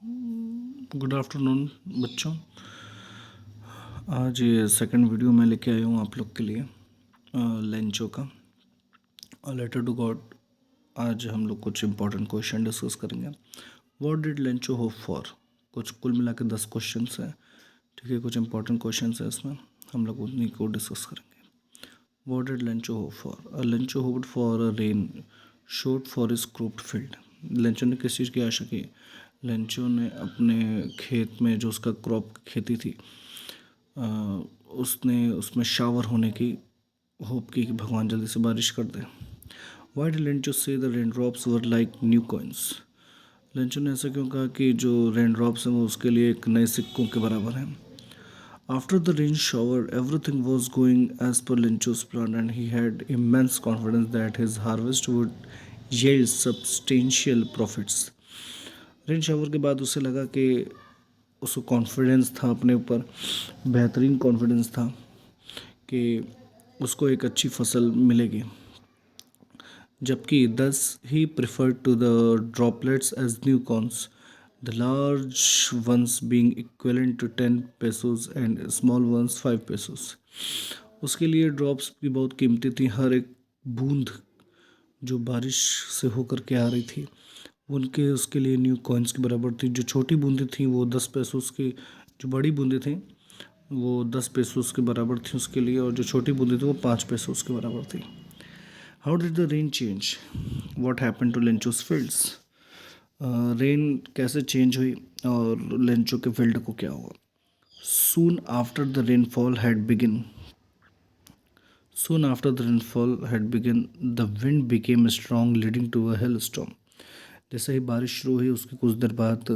Good afternoon बच्चों। आज ये सेकंड वीडियो मैं लेके आया हूँ आप लोग के लिए लेंचो का लेटर टू गॉड। आज हम लोग कुछ इंपॉर्टेंट क्वेश्चन डिस्कस करेंगे। What did Lencho hope for. कुछ कुल मिला के 10 क्वेश्चन हैं। ठीक है, कुछ इंपॉर्टेंट क्वेश्चन हैं इसमें, हम लोग उन्हीं को डिस्कस करेंगे। What did Lencho hope for. Lencho hoped for a rain shower for his cropped field. Lencho ने किस चीज़ की आशा की। लेंचो ने अपने खेत में जो उसका क्रॉप खेती थी उसने उसमें शावर होने की होप की कि भगवान जल्दी से बारिश कर दे। वाई डिड लेंचो से the rain drops were like new coins. Lencho ने ऐसा क्यों कहा कि जो रेन ड्रॉप्स हैं वो उसके लिए एक नए सिक्कों के बराबर हैं। After the rain shower everything was going as per Lencho's plan and he had immense confidence that his harvest would yield substantial profits। Rain shower के बाद उसे लगा कि उसको कॉन्फिडेंस था अपने ऊपर, बेहतरीन कॉन्फिडेंस था कि उसको एक अच्छी फसल मिलेगी। जबकि thus he preferred to the droplets as new corns, the large ones being equivalent to 10 pesos and small ones 5 pesos. उसके लिए ड्रॉप्स भी बहुत कीमती थी। हर एक बूंद जो बारिश से होकर के आ रही थी उनके उसके लिए न्यू कॉइन्स के बराबर थी। जो छोटी बूंदें थी वो 10 पेसोस की, जो बड़ी बूंदें थी वो 10 पेसोस के बराबर थी उसके लिए, और जो छोटी बूंदें थी वो 5 पेसोस के बराबर थी। How did the rain change. What happen to Lencho's fields. Rain कैसे चेंज हुई और लेंचो के फील्ड को क्या हुआ। Soon after the rainfall had begin Soon after the rainfall had begun, the wind became strong, leading to a hailstorm. जैसे ही बारिश शुरू हुई उसके कुछ देर बाद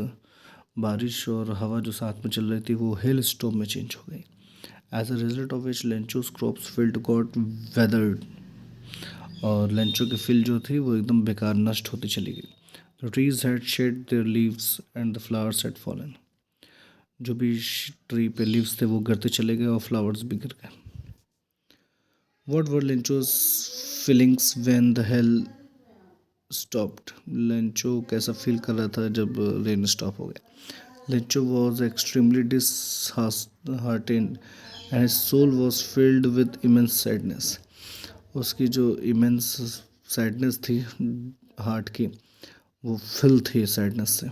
बारिश और हवा जो साथ में चल रही थी वो हेल स्टॉर्म में चेंज हो गई। As a result of which Lencho's crops field got weathered. और लेंचो की फील्ड जो थी वो एकदम बेकार नष्ट होती चली गई। The trees had shed their leaves and the flowers had fallen. जो भी ट्री पे लीव्स थे वो गिरते चले गए और फ्लावर्स भी गिर गए। What were Lencho's feelings when the hell stopped? Lencho कैसा फील कर रहा था जब रेन स्टॉप हो गया। Lencho was extremely disheartened and his soul was filled with immense sadness। उसकी जो immense sadness थी हार्ट की वो फिल थी सैडनेस से।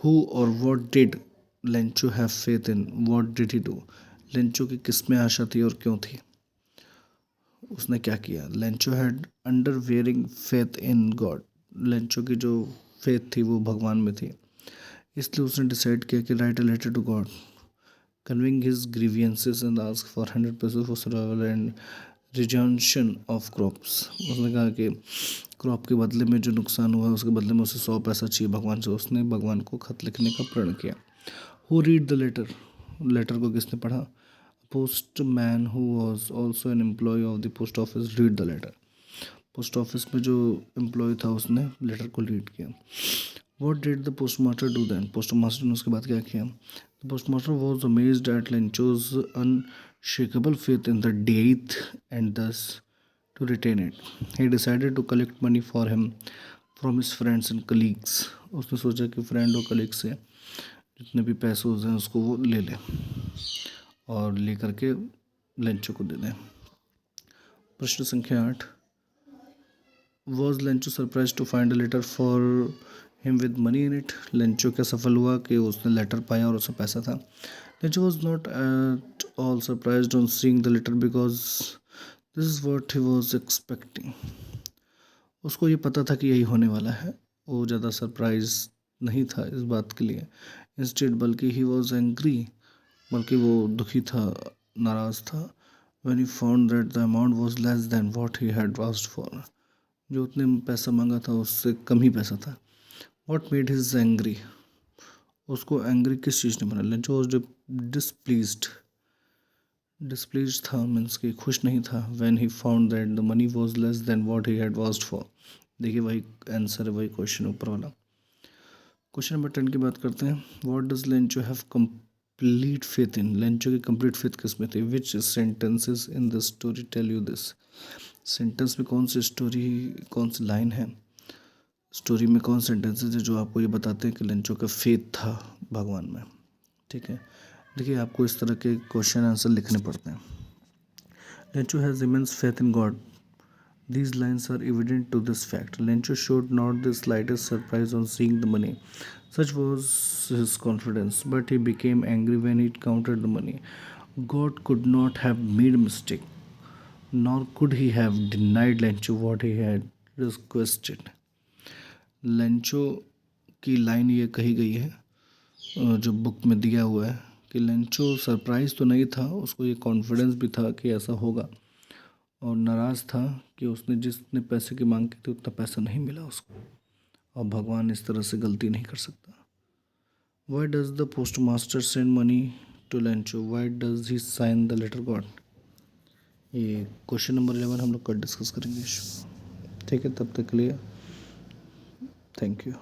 Who or what did Lencho have faith in? What did he do? Lencho की किस में आशा थी और क्यों थी। उसने क्या किया। Lencho had under wearing faith in God. Lencho की जो फेथ थी वो भगवान में थी, इसलिए उसने डिसाइड किया कि write a letter to God conveying his grievances and ask for 100 pesos for survival and rejuvenation of crops. उसने कहा कि क्रॉप के बदले में जो नुकसान हुआ उसके बदले में उसे 100 पैसा चाहिए भगवान से। उसने भगवान को खत लिखने का प्रण किया। Who read the letter. Letter को किसने पढ़ा। Postman who was also an employ of the post office read the letter. Post office में जो एम्प्लॉय था उसने लेटर को रीड किया। What did the post master do then. Post master ने उसके बाद क्या किया। The post master was amazed at Lencho's unshakeable faith in the death and thus to retain it he decided to collect money for him from his friends and colleagues. उसने सोचा कि friend और colleague से जितने भी पैसे हैं उसको वो ले ले और लेकर के लेंचो को दे दें। प्रश्न संख्या 8। Was Lencho surprise to find a letter for him with money in it. Lencho क्या सफल हुआ कि उसने लेटर पाया और उसमें पैसा था। Lencho was not at all surprise on seeing the letter because this is what he was expecting. उसको ये पता था कि यही होने वाला है। वो ज़्यादा सरप्राइज नहीं था इस बात के लिए। इंस्टेड बल्कि ही वॉज एंग्री, बल्कि वो दुखी था, नाराज़ था। when he found that the amount was less than what he had asked for। जो उतने में पैसा मांगा था उससे कम ही पैसा था। what made his angry। उसको एंग्री किस चीज़ ने बना। Lencho was displeased. डिसप्लीज था मीन्स कि खुश नहीं था। when he found that the money was less than what he had asked for। देखिए वही आंसर है, वही क्वेश्चन ऊपर वाला। क्वेश्चन नंबर 10 की बात करते हैं। What does Lencho have complete faith in. Lencho की कंप्लीट फेथ किस में थी। Which sentences in the story tell you this. Sentence में कौन सी स्टोरी, कौन सी लाइन है स्टोरी में कौन सेंटेंसेस है जो आपको ये बताते हैं कि लेंचो का फेथ था भगवान में। ठीक है, देखिए आपको इस तरह के क्वेश्चन आंसर लिखने पड़ते हैं। Lencho has immense faith in God. These lines are evident to this fact. Lencho showed not the slightest surprise on seeing the money. Such was his confidence, but he became angry when he counted the money. God could not have made a mistake, nor could he have denied Lencho what he had requested. Lencho की line ये कही गई है जो book में दिया हुआ है कि लेंचो सरप्राइज तो नहीं था, उसको ये कॉन्फिडेंस भी था कि ऐसा होगा, और नाराज़ था कि उसने जितने पैसे की मांग की थी उतना पैसा नहीं मिला उसको, और भगवान इस तरह से गलती नहीं कर सकता। Why does the post master send money to Lencho, why does he sign the letter God. ये क्वेश्चन नंबर 11 हम लोग कल डिस्कस करेंगे। ठीक है, तब तक के लिए थैंक यू।